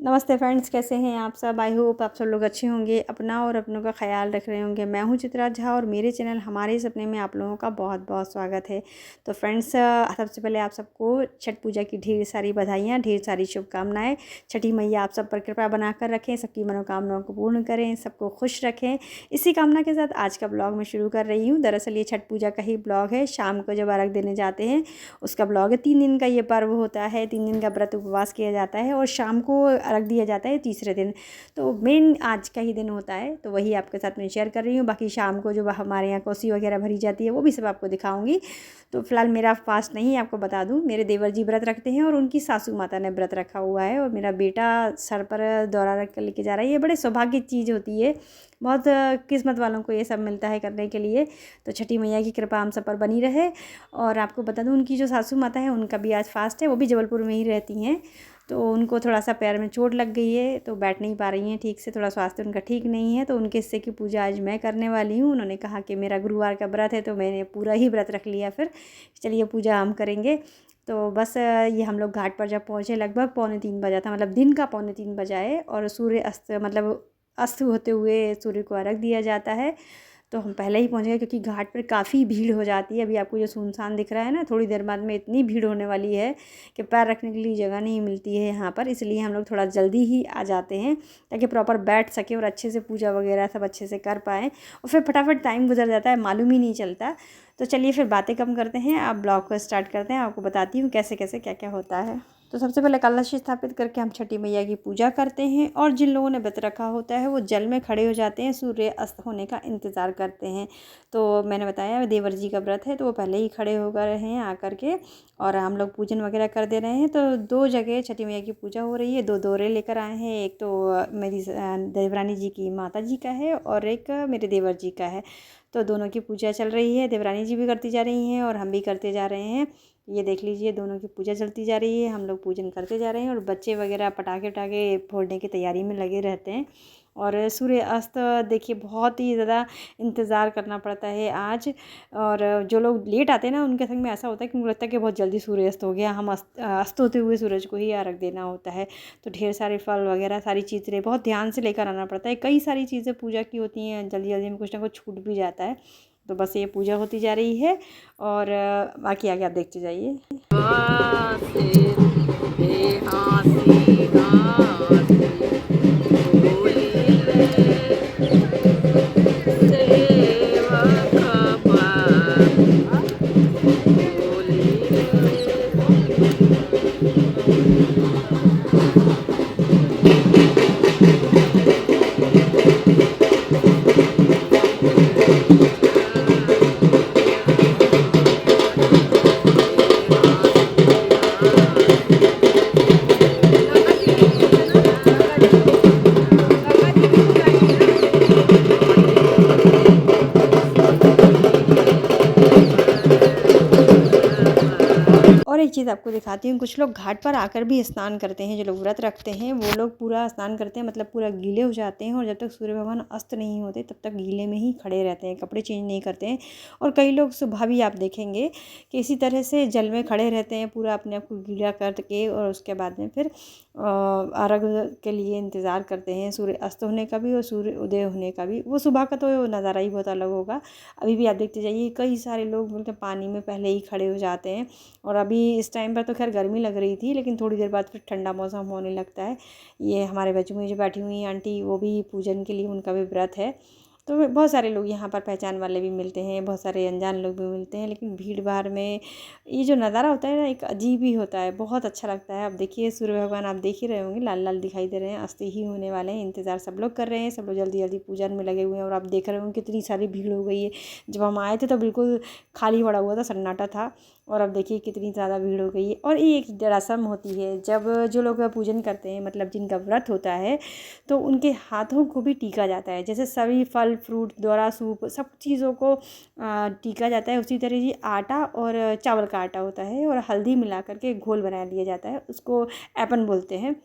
नमस्ते फ्रेंड्स, कैसे हैं आप सब। आई होप आप सब लोग अच्छे होंगे, अपना और अपनों का ख्याल रख रहे होंगे। मैं हूं चित्रा झा और मेरे चैनल हमारे सपने में आप लोगों का बहुत बहुत स्वागत है। तो फ्रेंड्स, सबसे पहले आप सबको छठ पूजा की ढेर सारी बधाइयाँ, ढेर सारी शुभकामनाएं। छठी मैया आप सब पर कृपा बनाकर रखें, सबकी मनोकामनाओं को पूर्ण करें, सबको खुश रखें। इसी कामना के साथ आज का ब्लॉग मैं शुरू कर रही हूँ। दरअसल ये छठ पूजा का ही ब्लॉग है। शाम को जब अर्घ देने जाते हैं उसका ब्लॉग है। 3 दिन का ये पर्व होता है, 3 दिन का व्रत उपवास किया जाता है और शाम को रख दिया जाता है तीसरे दिन। तो मेन आज का ही दिन होता है, तो वही आपके साथ मैं शेयर कर रही हूँ। बाकी शाम को जो हमारे यहाँ कोसी वगैरह भरी जाती है वो भी सब आपको दिखाऊंगी। तो फिलहाल मेरा फास्ट नहीं, आपको बता दूँ, मेरे देवर जी व्रत रखते हैं और उनकी सासू माता ने व्रत रखा हुआ है और मेरा बेटा सर पर दौरा रख कर लेके जा रहा है। ये बड़े सौभाग्य की चीज़ होती है, बहुत किस्मत वालों को ये सब मिलता है करने के लिए। तो छठी मैया की कृपा हम सब पर बनी रहे। और आपको बता दूँ, उनकी जो सासू माता है उनका भी आज फास्ट है, वो भी जबलपुर में ही रहती हैं। तो उनको थोड़ा सा पैर में चोट लग गई है, तो बैठ नहीं पा रही हैं ठीक से, थोड़ा स्वास्थ्य उनका ठीक नहीं है। तो उनके हिस्से की पूजा आज मैं करने वाली हूँ। उन्होंने कहा कि मेरा गुरुवार का व्रत है, तो मैंने पूरा ही व्रत रख लिया। फिर चलिए पूजा हम करेंगे। तो बस ये हम लोग घाट पर जब पहुँचे लगभग 2:45 बजा था, मतलब दिन का 2:45 बजा है। और सूर्य अस्त, मतलब अस्त होते हुए सूर्य को अर्घ दिया जाता है। तो हम पहले ही पहुंच गए क्योंकि घाट पर काफ़ी भीड़ हो जाती है। अभी आपको जो सुनसान दिख रहा है ना, थोड़ी देर बाद में इतनी भीड़ होने वाली है कि पैर रखने के लिए जगह नहीं मिलती है यहाँ पर। इसलिए हम लोग थोड़ा जल्दी ही आ जाते हैं ताकि प्रॉपर बैठ सके और अच्छे से पूजा वगैरह सब अच्छे से कर पाएँ। और फिर फटाफट टाइम गुजर जाता है, मालूम ही नहीं चलता। तो चलिए फिर बातें कम करते हैं, आप ब्लॉग को स्टार्ट करते हैं। आपको बताती हूँ कैसे कैसे क्या क्या होता है। तो सबसे पहले कलश स्थापित करके हम छठी मैया की पूजा करते हैं। और जिन लोगों ने व्रत रखा होता है वो जल में खड़े हो जाते हैं, सूर्य अस्त होने का इंतज़ार करते हैं। तो मैंने बताया देवर जी का व्रत है, तो वो पहले ही खड़े हो गए हैं आकर के, और हम लोग पूजन वगैरह कर दे रहे हैं। तो 2 जगह छठी मैया की पूजा हो रही है, 2 दौरे लेकर आए हैं। एक तो मेरी देवरानी जी की माता जी का है और एक मेरे देवर जी का है। तो दोनों की पूजा चल रही है, देवरानी जी भी करती जा रही हैं और हम भी करते जा रहे हैं। ये देख लीजिए, दोनों की पूजा चलती जा रही है, हम लोग पूजन करते जा रहे हैं और बच्चे वगैरह पटाखे वटाखे फोड़ने की तैयारी में लगे रहते हैं। और सूर्य अस्त देखिए बहुत ही ज़्यादा इंतज़ार करना पड़ता है आज। और जो लोग लेट आते हैं ना, उनके संग में ऐसा होता है कि उनको लगता है कि बहुत जल्दी सूर्य अस्त हो गया, हम अस्त होते हुए सूरज को ही अर्घ देना होता है। तो ढेर सारे फल वगैरह सारी चीज़ें बहुत ध्यान से लेकर आना पड़ता है। कई सारी चीज़ें पूजा की होती हैं, जल्दी जल्दी में कुछ ना कुछ छूट भी जाता है। तो बस ये पूजा होती जा रही है और बाकी आगे आप देखते जाइए। और एक चीज़ आपको दिखाती हूँ, कुछ लोग घाट पर आकर भी स्नान करते हैं। जो लोग व्रत रखते हैं वो लोग पूरा स्नान करते हैं, मतलब पूरा गीले हो जाते हैं और जब तक सूर्य भगवान अस्त नहीं होते तब तक गीले में ही खड़े रहते हैं, कपड़े चेंज नहीं करते हैं। और कई लोग सुबह भी आप देखेंगे कि इसी तरह से जल में खड़े रहते हैं, पूरा अपने आप को गीला करके, और उसके बाद में फिर अर्घ के लिए इंतज़ार करते हैं, सूर्य अस्त होने का भी और सूर्य उदय होने का भी। वो सुबह का तो नज़ारा ही बहुत अलग होगा। अभी भी आप देखते जाइए, कई सारे लोग बोलते पानी में पहले ही खड़े हो जाते हैं। और अभी इस टाइम पर तो खैर गर्मी लग रही थी, लेकिन थोड़ी देर बाद फिर ठंडा मौसम होने लगता है। ये हमारे बाजू में जो बैठी हुई हैं आंटी, वो भी पूजन के लिए उनका भी व्रत है। तो बहुत सारे लोग यहाँ पर पहचान वाले भी मिलते हैं, बहुत सारे अनजान लोग भी मिलते हैं। लेकिन भीड़ भाड़ में ये जो नज़ारा होता है ना, एक अजीब ही होता है, बहुत अच्छा लगता है। अब देखिए सूर्य भगवान आप देख ही रहे होंगे, लाल लाल दिखाई दे रहे हैं, अस्त ही होने वाले हैं। इंतज़ार सब लोग कर रहे हैं, सब लोग जल्दी जल्दी पूजन में लगे हुए हैं। और आप देख रहे होंगे कितनी सारी भीड़ हो गई है। जब हम आए थे तो बिल्कुल खाली पड़ा हुआ था, सन्नाटा था, और अब देखिए कितनी ज़्यादा भीड़ हो गई है। और ये एक रस्म होती है, जब जो लोग पूजन करते हैं, मतलब जिनका व्रत होता है, तो उनके हाथों को भी टीका जाता है। जैसे सभी फल फ्रूट द्वारा सूप सब चीज़ों को टीका जाता है, उसी तरह ही आटा और चावल का आटा होता है और हल्दी मिला करके घोल बना लिया जाता है, उसको ऐपन बोलते हैं।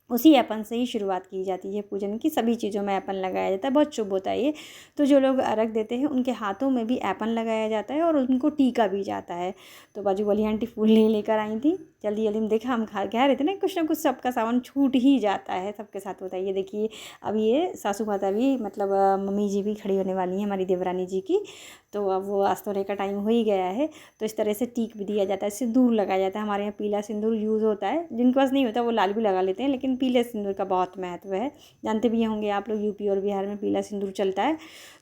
उसी ऐपन से ही शुरुआत की जाती है पूजन की। सभी चीज़ों में ऐपन लगाया जाता है, बहुत शुभ होता है ये। तो जो लोग अर्घ देते हैं उनके हाथों में भी ऐपन लगाया जाता है और उनको टीका भी जाता है। तो बाजू वाली आंटी फूल नहीं लेकर आई थी, जल्दी जल्दी में देखा, हम कह रहे थे ना कुछ सबका सामान छूट ही जाता है, सबके साथ होता है। ये देखिए अब ये सासू माता भी मतलब मम्मी जी भी खड़ी होने वाली हैं हमारी देवरानी जी की। तो अब वो आस्तोरे का टाइम हो ही गया है, तो इस तरह से टीक भी दिया जाता है, सिंदूर लगाया जाता है। हमारे यहाँ पीला सिंदूर यूज़ होता है, जिनके पास नहीं होता वो लाल भी लगा लेते हैं, लेकिन पीले सिंदूर का बहुत महत्व है। जानते भी होंगे आप लोग, यूपी और बिहार में पीला सिंदूर चलता है।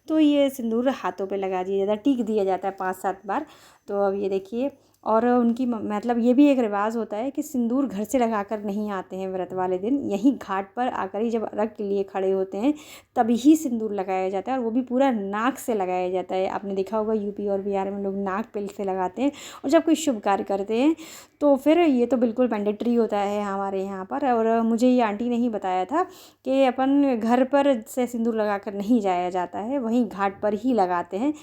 तो ये सिंदूर हाथों पे लगा दिया जाता है, टीक दिया जाता है 5-7 बार। तो अब ये देखिए, और उनकी मतलब ये भी एक रिवाज होता है कि सिंदूर घर से लगाकर नहीं आते हैं व्रत वाले दिन, यहीं घाट पर आकर ही जब अर्घ के लिए खड़े होते हैं तभी ही सिंदूर लगाया जाता है, और वो भी पूरा नाक से लगाया जाता है। आपने देखा होगा यूपी और बिहार में लोग नाक पे से लगाते हैं, और जब कोई शुभ कार्य करते हैं तो फिर ये तो बिल्कुल मैंडेटरी होता है हमारे यहाँ पर। और मुझे ये आंटी ने ही बताया था कि अपन घर पर से सिंदूर लगा कर नहीं जाया जाता है, वहीं घाट पर ही लगाते हैं।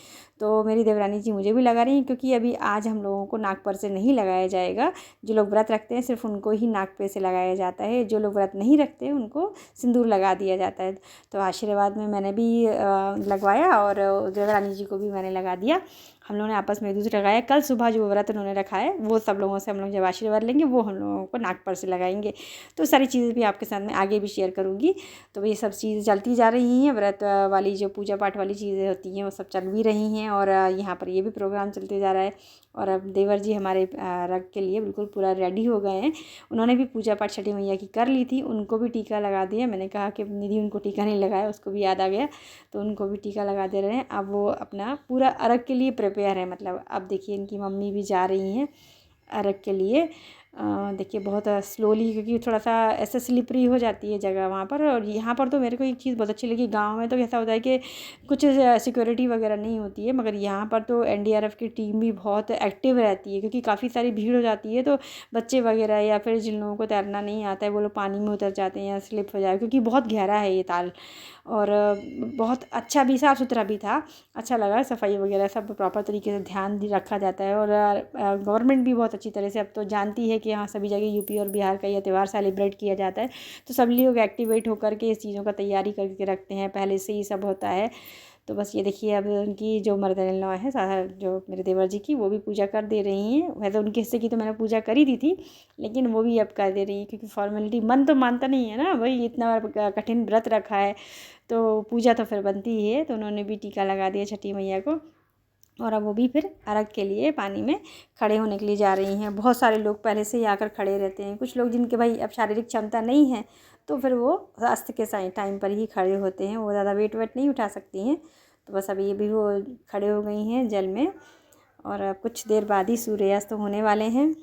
तो मेरी देवरानी जी मुझे भी लगा रही हैं, क्योंकि अभी आज हम लोगों को नाक पर से नहीं लगाया जाएगा। जो लोग व्रत रखते हैं सिर्फ उनको ही नाक पे से लगाया जाता है, जो लोग व्रत नहीं रखते उनको सिंदूर लगा दिया जाता है। तो आशीर्वाद में मैंने भी लगवाया, और देवरानी जी को भी मैंने लगा दिया। हम लोगों ने आपस में एक दूसरे लगाया। कल सुबह जो व्रत उन्होंने रखा है वो सब लोगों से हम लोग जब आशीर्वाद लेंगे वो हम लोगों को नाक पर से लगाएंगे। तो सारी चीज़ें भी आपके साथ में आगे भी शेयर करूँगी। तो ये सब चीज़ें चलती जा रही हैं, व्रत वाली जो पूजा पाठ वाली चीज़ें होती हैं वो सब चल भी रही हैं, और यहाँ पर ये भी प्रोग्राम चलते जा रहा है। और अब देवर जी हमारे रग के लिए बिल्कुल पूरा रेडी हो गए हैं। उन्होंने भी पूजा पाठ छठी मैया की कर ली थी, उनको भी टीका लगा दिया। मैंने कहा कि निधि उनको टीका नहीं लगाया, उसको भी याद आ गया, तो उनको भी टीका लगा दे रहे हैं। अब वो अपना पूरा अर्घ के लिए प्रिपेयर है। मतलब अब देखिए इनकी मम्मी भी जा रही हैं अर्घ के लिए। देखिए बहुत स्लोली, क्योंकि थोड़ा सा ऐसे स्लिपरी हो जाती है जगह वहाँ पर। और यहाँ पर तो मेरे को एक चीज़ बहुत अच्छी लगी, गांव में तो ऐसा होता है कि कुछ सिक्योरिटी वगैरह नहीं होती है, मगर यहाँ पर तो एनडीआरएफ की टीम भी बहुत एक्टिव रहती है, क्योंकि काफ़ी सारी भीड़ हो जाती है। तो बच्चे वगैरह या फिर जिन लोगों को तैरना नहीं आता है वो लोग पानी में उतर जाते हैं या स्लिप हो जाए, क्योंकि बहुत गहरा है ये ताल। और बहुत अच्छा भी, साफ़ सुथरा भी था, अच्छा लगा। सफाई वगैरह सब प्रॉपर तरीके से ध्यान रखा जाता है, और गवर्नमेंट भी बहुत अच्छी तरह से अब तो जानती है कि हाँ सभी जगह यूपी और बिहार का यह त्यौहार सेलिब्रेट किया जाता है। तो सभी लोग एक्टिवेट होकर के इस चीज़ों का तैयारी करके रखते हैं, पहले से ही सब होता है। तो बस ये देखिए अब उनकी जो मदर-इन-लॉ है, जो मेरे देवर जी की, वो भी पूजा कर दे रही हैं। वैसे उनके हिस्से की तो मैंने पूजा कर ही दी थी, लेकिन वो भी अब कर दे रही हैं, क्योंकि फॉर्मेलिटी, मन तो मानता नहीं है ना भाई, इतना कठिन व्रत रखा है तो पूजा तो फिर बनती ही है। तो उन्होंने भी टीका लगा दिया छठी मैया को, और अब वो भी फिर अर्घ के लिए पानी में खड़े होने के लिए जा रही हैं। बहुत सारे लोग पहले से ही आकर खड़े रहते हैं, कुछ लोग जिनके भाई अब शारीरिक क्षमता नहीं है तो फिर वो अस्त के टाइम पर ही खड़े होते हैं, वो ज़्यादा वेट नहीं उठा सकती हैं। तो बस अभी ये भी वो खड़े हो गई हैं जल में, और कुछ देर बाद ही सूर्यास्त होने वाले हैं।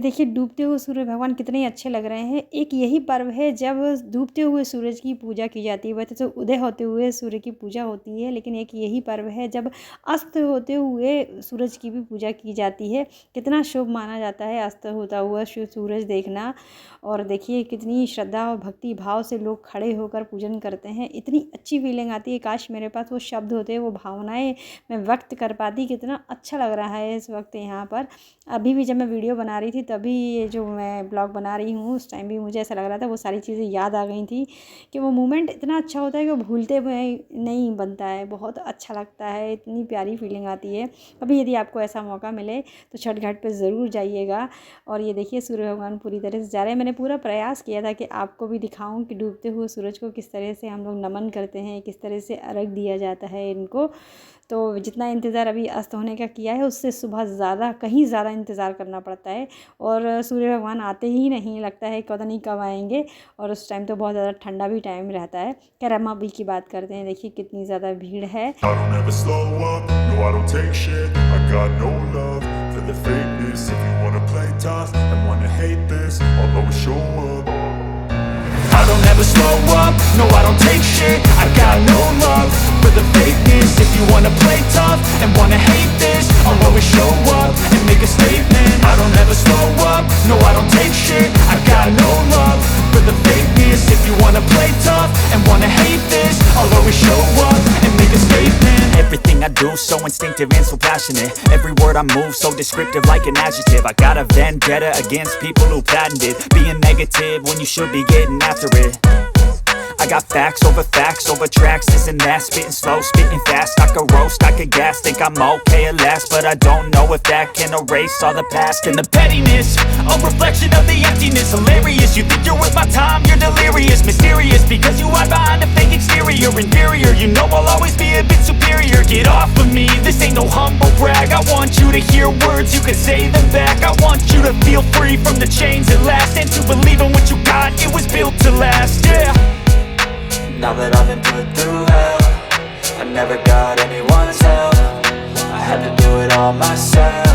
देखिए डूबते हुए सूर्य भगवान कितने अच्छे लग रहे हैं। एक यही पर्व है जब डूबते हुए सूरज की पूजा की जाती है। वैसे तो उदय होते हुए सूर्य की पूजा होती है, लेकिन एक यही पर्व है जब अस्त होते हुए सूरज की भी पूजा की जाती है। कितना शुभ माना जाता है अस्त होता हुआ सूरज देखना। और देखिए कितनी श्रद्धा और भक्ति भाव से लोग खड़े होकर पूजन करते हैं। इतनी अच्छी फीलिंग आती है, काश मेरे पास वो शब्द होते, वो भावनाएं मैं व्यक्त कर पाती। कितना अच्छा लग रहा है इस वक्त यहाँ पर। अभी भी जब मैं वीडियो बना रही थी तभी ये जो मैं ब्लॉग बना रही हूँ उस टाइम भी मुझे ऐसा लग रहा था, वो सारी चीज़ें याद आ गई थी कि वो मोमेंट इतना अच्छा होता है कि वो भूलते हुए नहीं बनता है। बहुत अच्छा लगता है, इतनी प्यारी फीलिंग आती है। कभी यदि आपको ऐसा मौका मिले तो छठ घाट पर ज़रूर जाइएगा। और ये देखिए सूर्य भगवान पूरी तरह से जा रहे हैं। मैंने पूरा प्रयास किया था कि आपको भी दिखाऊं कि डूबते हुए सूरज को किस तरह से हम लोग नमन करते हैं, किस तरह से अर्घ दिया जाता है इनको। तो जितना इंतज़ार अभी अस्त होने का किया है उससे सुबह ज़्यादा कहीं ज़्यादा इंतज़ार करना पड़ता है। और सूर्य भगवान आते ही नहीं, लगता है पता नहीं कब आएंगे। और उस टाइम तो बहुत ज़्यादा ठंडा भी टाइम रहता है। खैर हम अभी की बात करते हैं। देखिए कितनी ज़्यादा भीड़ है। I don't ever slow up, no I don't take shit. I got no love for the fakeness. If you wanna play tough and wanna hate this, I'll always show up and make a statement. I don't ever slow up, no I don't take shit. I got no love for the fakeness. If you wanna play tough and wanna hate this, I'll always show up and make a statement. Everything I do so instinctive and so passionate. Every word I move so descriptive like an adjective. I got a vendetta against people who patented being negative when you should be getting after it. I got facts over tracks, this and that. Spitting slow, spitting fast. I could roast, I could gas. Think I'm okay at last, but I don't know if that can erase all the past. And the pettiness, a reflection of the emptiness. Hilarious, you think you're worth my time, you're delirious. Mysterious, because you hide behind a fake exterior. Inferior, you know I'll always be a bit superior. Get off of me, this ain't no humble brag. I want you to hear words, you can say them back. I want you to feel free from the chains at last, and to believe in what you got, it was built to last, yeah. Now that I've been put through hell, I never got anyone's help. I had to do it all myself.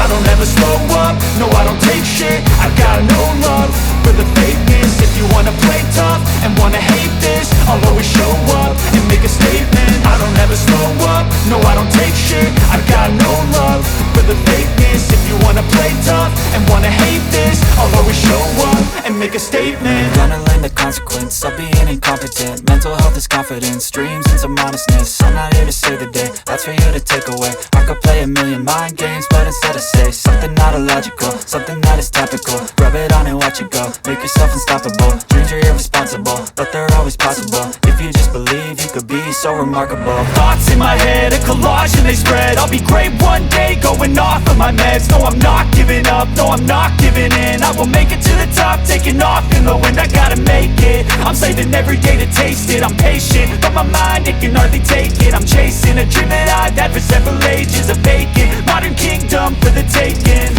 I don't ever slow up, no I don't take shit. I got no love for the fakeness. If you wanna play tough and wanna hate this, I'll always show up and make a statement. I don't ever slow up, no I don't take shit. I got no love for the fakeness. If you wanna play tough and wanna hate this, I'll always show up and make a statement. Gonna learn the consequence of being incompetent. Mental health is confidence, dreams and some honestness. I'm not here to save the day, that's for you to take away. I could play a million mind games, but instead I say something not illogical, something that is topical. Rub it on and watch it go, make yourself unstoppable. Dreams are irresponsible, but they're always possible. If you just believe, you could be so remarkable. Thoughts in my head, a collage and they spread. I'll be great one day, going off of my meds. No, I'm not giving up, no, I'm not giving in. I will make it to the top, taking off in the wind. I gotta make it, I'm saving every day to taste it. I'm patient, but my mind, it can hardly take it. I'm chasing a dream that I've had for several ages. A vacant, modern kingdom for the taking.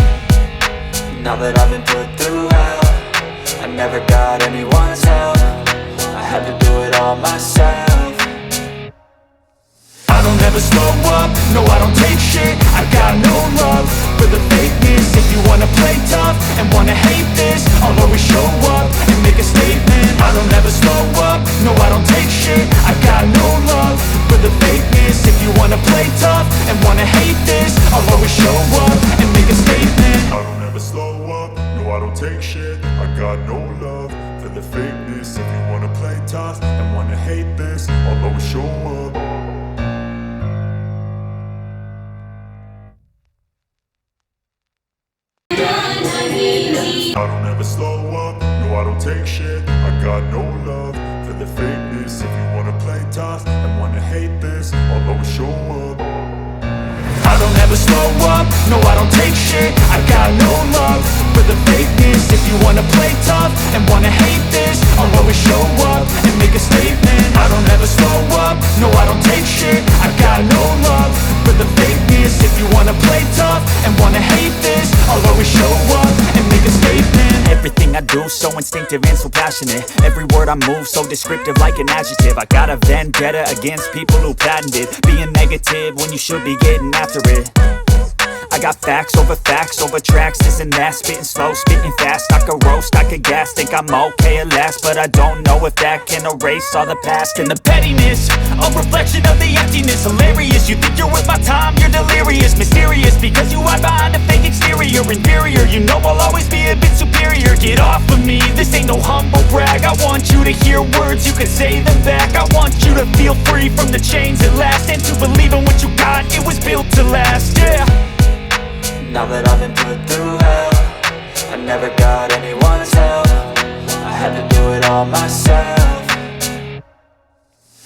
Now that I've been put through hell, I never got anyone's help. I had to do it all myself. I don't ever slow up, no I don't take shit. I got no love for the fakeness. If you wanna play tough and wanna hate this, I'll always show up and make a statement. I don't ever slow up, no I don't take shit. I got no love for the fakeness. If you wanna play tough and wanna hate this, I'll always show up and make a statement. I don't ever slow up, no I don't take shit. I got no love for the fakeness. If you wanna play tough and wanna hate this, I'll always show up. I don't ever slow up, no I don't take shit. I got no love for the fakeness. If you wanna play tough and wanna hate this, I'll always show up. I don't ever slow up, no I don't take shit. I got no love for the fakeness. If you wanna play tough and wanna hate this, I'll always show up and make a statement. I don't ever slow up, no I don't take shit. I got no love for the fakeness. If you wanna play tough and wanna hate this, I'll always show up and make a statement. Everything I do so instinctive and so passionate. Every word I move so descriptive like an adjective. I got a vendetta against people who patented being negative when you should be getting after it. I I got facts over tracks, this and that. Spitting slow, spitting fast, I could roast, I could gas. Think I'm okay at last, but I don't know if that can erase all the past. And the pettiness, a reflection of the emptiness. Hilarious, you think you're worth my time, you're delirious. Mysterious, because you hide behind a fake exterior. Inferior, you know I'll always be a bit superior. Get off of me, this ain't no humble brag. I want you to hear words, you can say them back. I want you to feel free from the chains at last, and to believe in what you got, it was built to last, yeah. Now that I've been put through hell, I never got anyone's help. I had to do it all myself.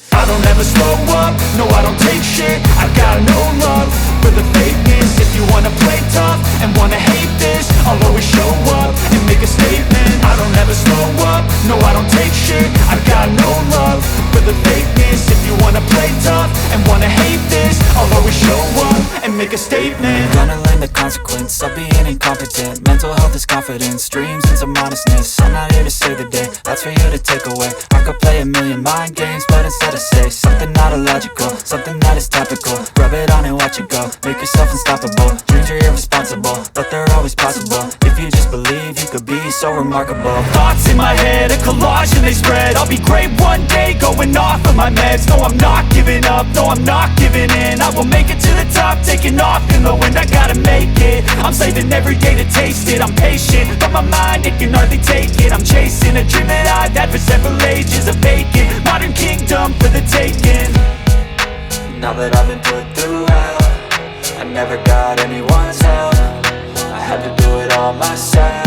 I don't ever slow up, no I don't take shit. I got no love for the fakeness. If you wanna play tough and wanna hate this, I'll always show up and make a statement. I don't ever slow up, no I don't take shit. I got no love for the fakeness. If you wanna play tough and wanna hate this, I'll always show up and make a statement. Gonna learn the consequence of being incompetent. Mental health is confidence, dreams and some honestness. I'm not here to save the day, that's for you to take away. I could play a million mind games, but instead I say something not illogical, something that is topical. Rub it on and watch it go, make yourself unstoppable. Dreams are irresponsible, but they're always possible. If you just believe, you could be so remarkable. Thoughts in my head, a collage and they spread. I'll be great one day, going off of my meds. No, I'm not giving up, no, I'm not giving in. I will make it to the top, taking off in the wind. I gotta make it, I'm saving every day to taste it. I'm patient, but my mind, it can hardly take it. I'm chasing a dream that I've had for several ages. A vacant, modern kingdom for the taking. Now that I've been put through hell, I never got anyone's help. I had to do it all myself.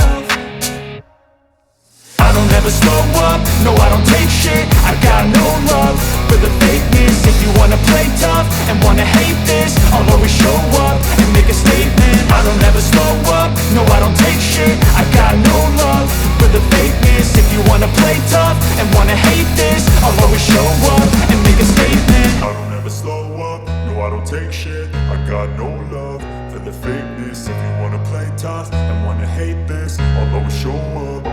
I don't ever slow up, no I don't take shit. I got no love for the fakeness. If you wanna play tough and wanna hate this, I'll always show up and make a statement. I don't ever slow up, no I don't take shit. I got no love for the fakeness. If you wanna play tough and wanna hate this, I'll always show up and make a statement. I don't ever slow up, no I don't take shit. I got no love for the fakeness. If you wanna play tough and wanna hate this, I'll always show up.